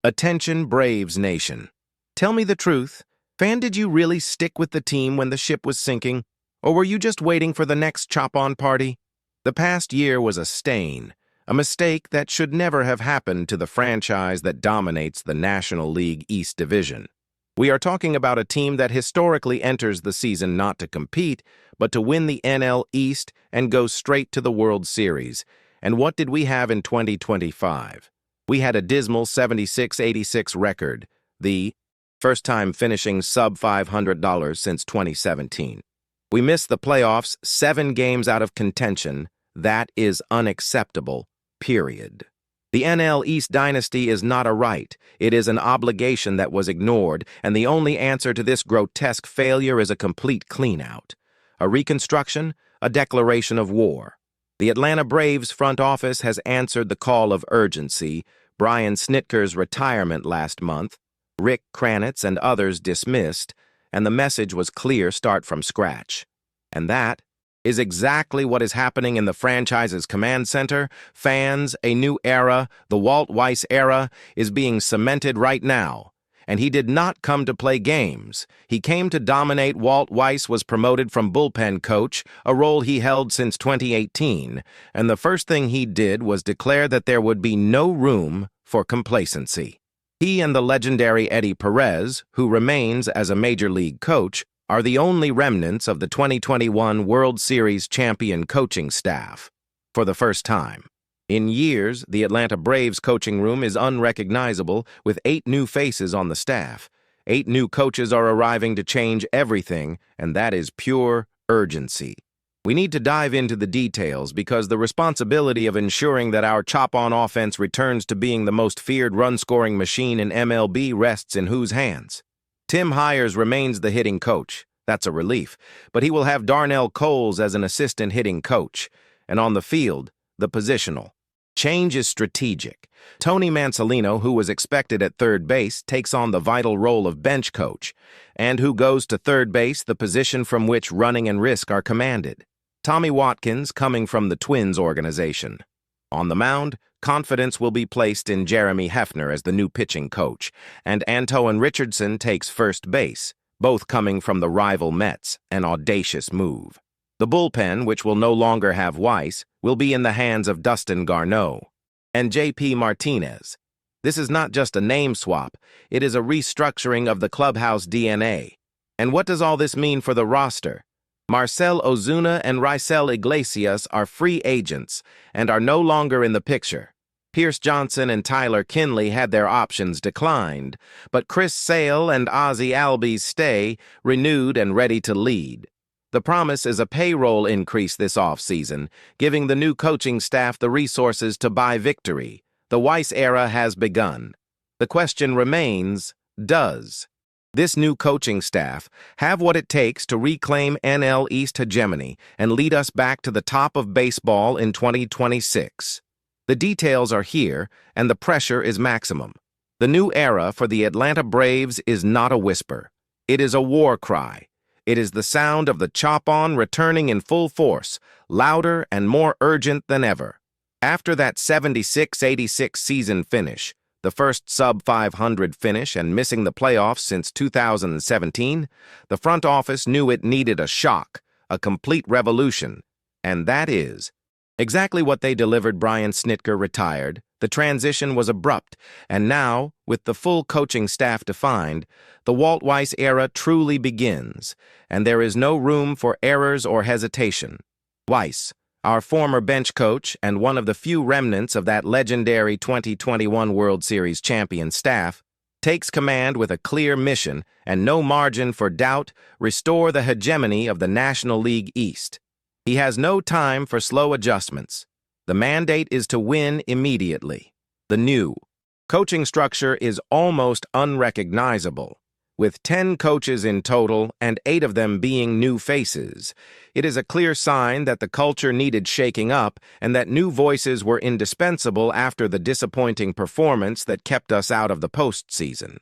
Attention, Braves Nation. Tell me the truth. Did you really stick with the team when the ship was sinking? Or were you just waiting for the next chop-on party? The past year was a stain, a mistake that should never have happened to the franchise that dominates the National League East Division. We are talking about a team that historically enters the season not to compete, but to win the NL East and go straight to the World Series. And what did we have in 2025? We had a dismal 76-86 record, the first time finishing sub-$500 since 2017. We missed the playoffs 7 games out of contention. That is unacceptable, period. The NL East dynasty is not a right. It is an obligation that was ignored, and the only answer to this grotesque failure is a complete clean-out. A reconstruction, a declaration of war. The Atlanta Braves front office has answered the call of urgency. Brian Snitker's retirement last month, Rick Kranitz and others dismissed, and the message was clear: start from scratch. And that is exactly what is happening in the franchise's command center. Fans, a new era, the Walt Weiss era, is being cemented right now. And he did not come to play games. He came to dominate. Walt Weiss was promoted from bullpen coach, a role he held since 2018, and the first thing he did was declare that there would be no room for complacency. He and the legendary Eddie Perez, who remains as a major league coach, are the only remnants of the 2021 World Series champion coaching staff. For the first time in years, the Atlanta Braves coaching room is unrecognizable, with 8 new faces on the staff. 8 new coaches are arriving to change everything, and that is pure urgency. We need to dive into the details because the responsibility of ensuring that our chop-on offense returns to being the most feared run-scoring machine in MLB rests in whose hands? Tim Hires remains the hitting coach. That's a relief, but he will have Darnell Coles as an assistant hitting coach. And on the field, the positional change is strategic. Tony Mansolino, who was expected at third base, takes on the vital role of bench coach, and who goes to third base, the position from which running and risk are commanded. Tommy Watkins, coming from the Twins organization. On the mound, confidence will be placed in Jeremy Hefner as the new pitching coach, and Antoine Richardson takes first base, both coming from the rival Mets, an audacious move. The bullpen, which will no longer have Weiss, will be in the hands of Dustin Garneau and J.P. Martinez. This is not just a name swap, it is a restructuring of the clubhouse DNA. And what does all this mean for the roster? Marcell Ozuna and Raisel Iglesias are free agents and are no longer in the picture. Pierce Johnson and Tyler Kinley had their options declined, but Chris Sale and Ozzie Albies stay, renewed and ready to lead. The promise is a payroll increase this offseason, giving the new coaching staff the resources to buy victory. The Weiss era has begun. The question remains, does this new coaching staff have what it takes to reclaim NL East hegemony and lead us back to the top of baseball in 2026? The details are here, and the pressure is maximum. The new era for the Atlanta Braves is not a whisper. It is a war cry. It is the sound of the chop-on returning in full force, louder and more urgent than ever. After that 76-86 season finish, the first sub-500 finish and missing the playoffs since 2017, the front office knew it needed a shock, a complete revolution, and that is exactly what they delivered. Brian Snitker retired. The transition was abrupt, and now, with the full coaching staff defined, the Walt Weiss era truly begins, and there is no room for errors or hesitation. Weiss, our former bench coach and one of the few remnants of that legendary 2021 World Series champion staff, takes command with a clear mission and no margin for doubt: restore the hegemony of the National League East. He has no time for slow adjustments. The mandate is to win immediately. The new coaching structure is almost unrecognizable. With 10 coaches in total and 8 of them being new faces, it is a clear sign that the culture needed shaking up and that new voices were indispensable after the disappointing performance that kept us out of the postseason.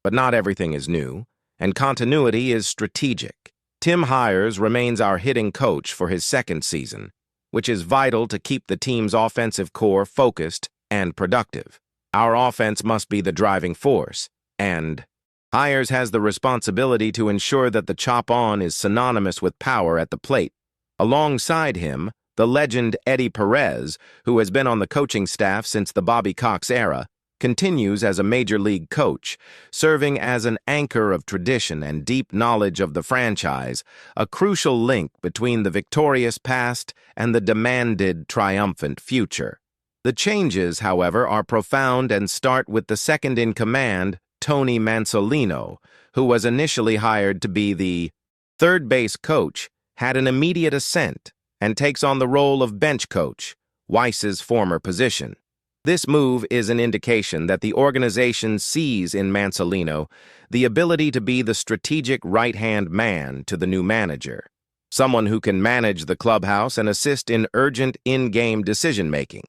But not everything is new, and continuity is strategic. Tim Hires remains our hitting coach for his second season, which is vital to keep the team's offensive core focused and productive. Our offense must be the driving force, and Hires has the responsibility to ensure that the chop on is synonymous with power at the plate. Alongside him, the legend Eddie Perez, who has been on the coaching staff since the Bobby Cox era, continues as a major league coach, serving as an anchor of tradition and deep knowledge of the franchise, a crucial link between the victorious past and the demanded, triumphant future. The changes, however, are profound and start with the second-in-command, Tony Mansolino, who was initially hired to be the third base coach, had an immediate ascent and takes on the role of bench coach, Weiss's former position. This move is an indication that the organization sees in Mansolino the ability to be the strategic right-hand man to the new manager, someone who can manage the clubhouse and assist in urgent in-game decision-making.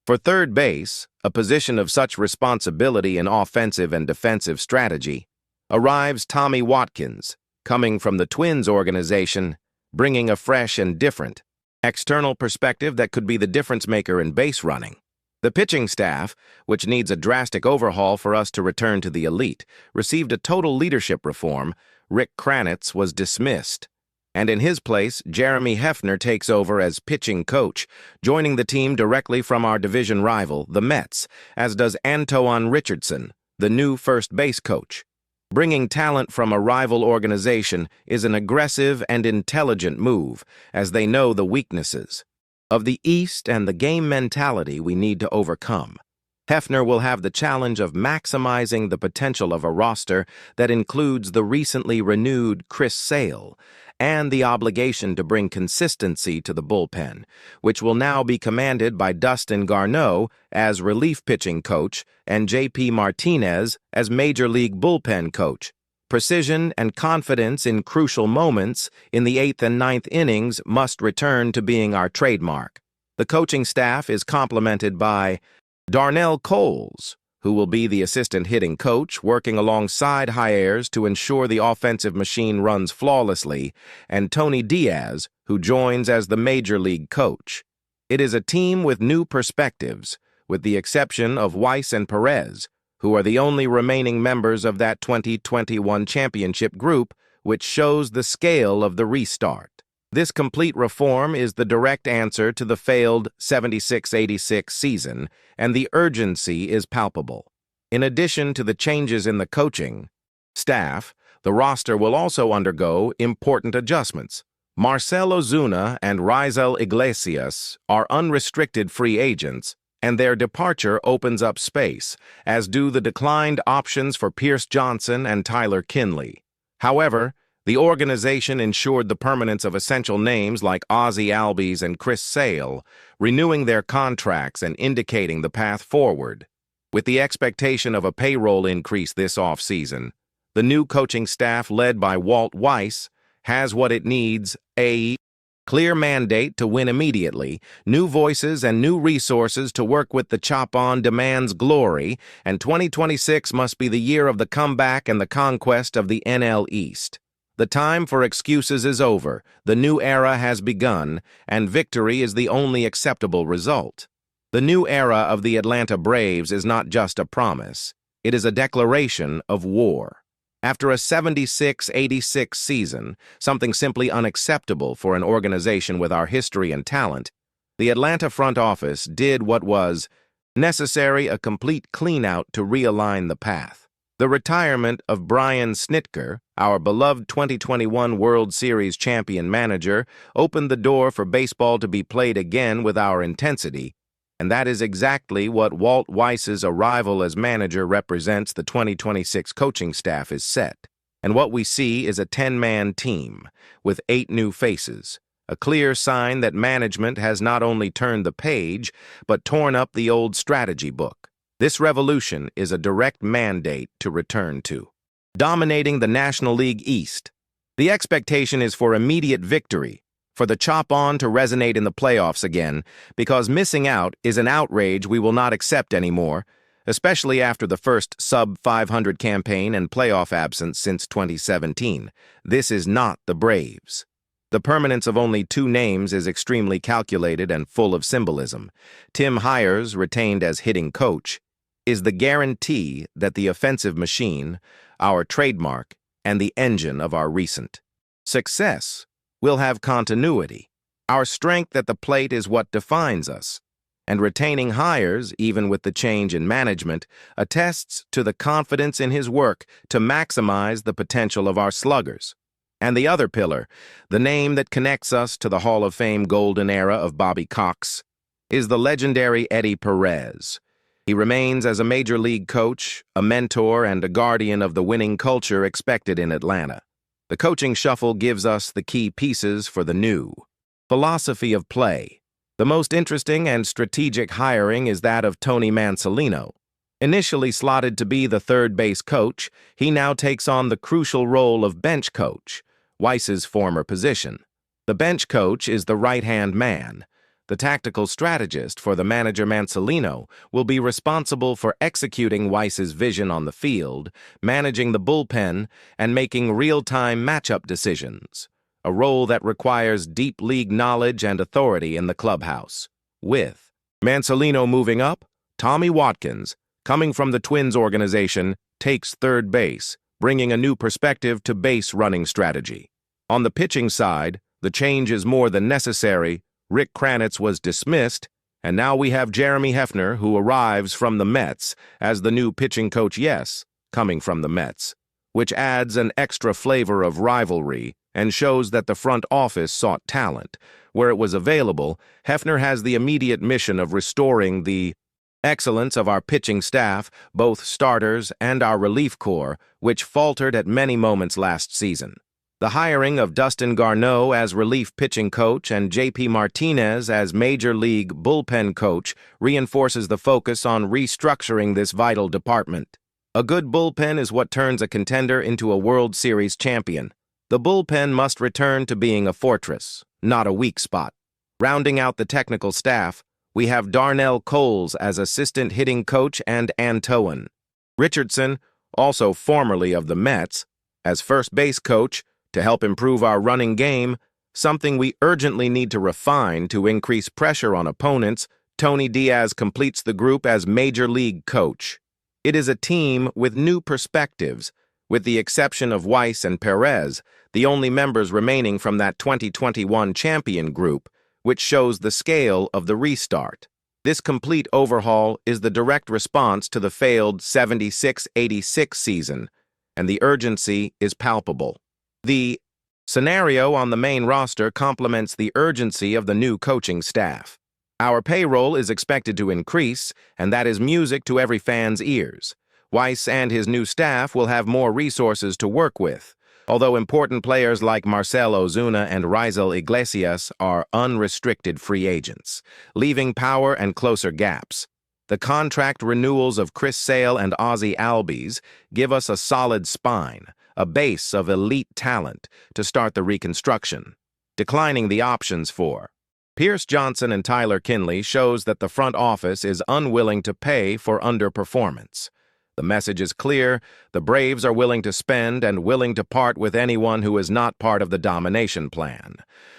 For third base, a position of such responsibility in offensive and defensive strategy, arrives Tommy Watkins, coming from the Twins organization, bringing a fresh and different external perspective that could be the difference maker in base running. The pitching staff, which needs a drastic overhaul for us to return to the elite, received a total leadership reform. Rick Kranitz was dismissed, and in his place, Jeremy Hefner takes over as pitching coach, joining the team directly from our division rival, the Mets, as does Antoine Richardson, the new first base coach. Bringing talent from a rival organization is an aggressive and intelligent move, as they know the weaknesses of the East and the game mentality we need to overcome. Hefner will have the challenge of maximizing the potential of a roster that includes the recently renewed Chris Sale and the obligation to bring consistency to the bullpen, which will now be commanded by Dustin Garneau as relief pitching coach and J.P. Martinez as Major League bullpen coach. Precision and confidence in crucial moments in the 8th and 9th innings must return to being our trademark. The coaching staff is complemented by Darnell Coles, who will be the assistant hitting coach, working alongside Hires to ensure the offensive machine runs flawlessly, and Tony Diaz, who joins as the major league coach. It is a team with new perspectives, with the exception of Weiss and Perez, who are the only remaining members of that 2021 championship group, which shows the scale of the restart. This complete reform is the direct answer to the failed 76-86 season, and the urgency is palpable. In addition to the changes in the coaching staff, the roster will also undergo important adjustments. Marcell Ozuna and Raisel Iglesias are unrestricted free agents, and their departure opens up space, as do the declined options for Pierce Johnson and Tyler Kinley. However, the organization ensured the permanence of essential names like Ozzie Albies and Chris Sale, renewing their contracts and indicating the path forward. With the expectation of a payroll increase this offseason, the new coaching staff led by Walt Weiss has what it needs: a clear mandate to win immediately, new voices and new resources to work with. The chop-on demands glory, and 2026 must be the year of the comeback and the conquest of the NL East. The time for excuses is over, the new era has begun, and victory is the only acceptable result. The new era of the Atlanta Braves is not just a promise, it is a declaration of war. After a 76-86 season, something simply unacceptable for an organization with our history and talent, the Atlanta front office did what was necessary: a complete clean-out to realign the path. The retirement of Brian Snitker, our beloved 2021 World Series champion manager, opened the door for baseball to be played again with our intensity, and that is exactly what Walt Weiss's arrival as manager represents. The 2026 coaching staff is set, and what we see is a 10-man team with 8 new faces, a clear sign that management has not only turned the page, but torn up the old strategy book. This revolution is a direct mandate to return to dominating the National League East. The expectation is for immediate victory, for the chop-on to resonate in the playoffs again, because missing out is an outrage we will not accept anymore, especially after the first sub-500 campaign and playoff absence since 2017. This is not the Braves. The permanence of only 2 names is extremely calculated and full of symbolism. Tim Hires, retained as hitting coach, is the guarantee that the offensive machine, our trademark, and the engine of our recent success will have continuity. Our strength at the plate is what defines us, and retaining hires, even with the change in management, attests to the confidence in his work to maximize the potential of our sluggers. And the other pillar, the name that connects us to the Hall of Fame golden era of Bobby Cox, is the legendary Eddie Perez. He remains as a major league coach, a mentor, and a guardian of the winning culture expected in Atlanta. The coaching shuffle gives us the key pieces for the new philosophy of play. The most interesting and strategic hiring is that of Tony Mansolino. Initially slotted to be the third base coach, he now takes on the crucial role of bench coach, Weiss's former position. The bench coach is the right-hand man. The tactical strategist for the manager Mansolino will be responsible for executing Weiss's vision on the field, managing the bullpen, and making real-time matchup decisions, a role that requires deep league knowledge and authority in the clubhouse. With Mansolino moving up, Tommy Watkins, coming from the Twins organization, takes third base, bringing a new perspective to base running strategy. On the pitching side, the change is more than necessary. Rick Kranitz was dismissed, and now we have Jeremy Hefner, who arrives from the Mets as the new pitching coach, coming from the Mets, which adds an extra flavor of rivalry and shows that the front office sought talent. Where it was available, Hefner has the immediate mission of restoring the excellence of our pitching staff, both starters and our relief corps, which faltered at many moments last season. The hiring of Dustin Garneau as relief pitching coach and J.P. Martinez as Major League bullpen coach reinforces the focus on restructuring this vital department. A good bullpen is what turns a contender into a World Series champion. The bullpen must return to being a fortress, not a weak spot. Rounding out the technical staff, we have Darnell Coles as assistant hitting coach and Antoine Richardson, also formerly of the Mets, as first base coach, to help improve our running game, something we urgently need to refine to increase pressure on opponents. Tony Diaz completes the group as Major League coach. It is a team with new perspectives, with the exception of Weiss and Perez, the only members remaining from that 2021 champion group, which shows the scale of the restart. This complete overhaul is the direct response to the failed 76-86 season, and the urgency is palpable. The scenario on the main roster complements the urgency of the new coaching staff. Our payroll is expected to increase, and that is music to every fan's ears. Weiss and his new staff will have more resources to work with, although important players like Marcell Ozuna and Raisel Iglesias are unrestricted free agents, leaving power and closer gaps. The contract renewals of Chris Sale and Ozzie Albies give us a solid spine, a base of elite talent to start the reconstruction. Declining the options for Pierce Johnson and Tyler Kinley shows that the front office is unwilling to pay for underperformance. The message is clear: the Braves are willing to spend and willing to part with anyone who is not part of the domination plan.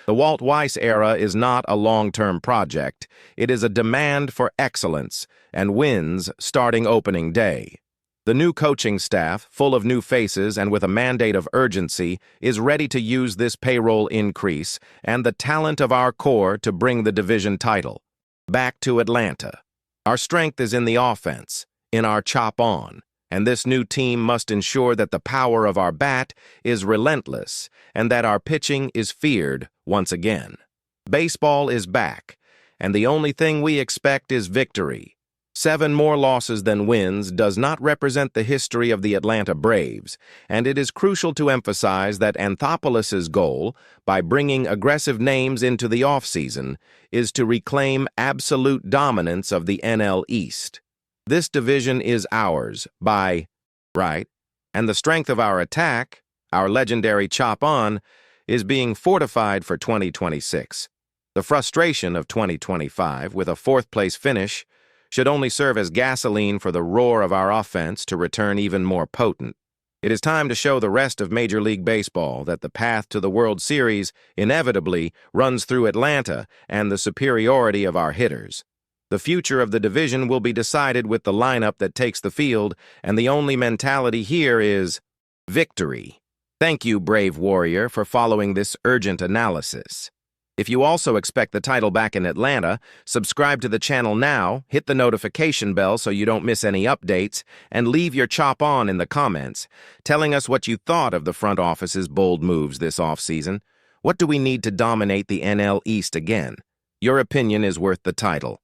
The Walt Weiss era is not a long-term project. It is a demand for excellence and wins starting opening day. The new coaching staff, full of new faces and with a mandate of urgency, is ready to use this payroll increase and the talent of our core to bring the division title back to Atlanta. Our strength is in the offense, in our chop on, and this new team must ensure that the power of our bat is relentless and that our pitching is feared once again. Baseball is back, and the only thing we expect is victory. 7 more losses than wins does not represent the history of the Atlanta Braves, and it is crucial to emphasize that Anthopoulos' goal, by bringing aggressive names into the offseason, is to reclaim absolute dominance of the NL East. This division is ours by right, and the strength of our attack, our legendary chop-on, is being fortified for 2026. The frustration of 2025 with a 4th-place finish should only serve as gasoline for the roar of our offense to return even more potent. It is time to show the rest of Major League Baseball that the path to the World Series inevitably runs through Atlanta and the superiority of our hitters. The future of the division will be decided with the lineup that takes the field, and the only mentality here is victory. Thank you, brave warrior, for following this urgent analysis. If you also expect the title back in Atlanta, subscribe to the channel now, hit the notification bell so you don't miss any updates, and leave your chop on in the comments, telling us what you thought of the front office's bold moves this offseason. What do we need to dominate the NL East again? Your opinion is worth the title.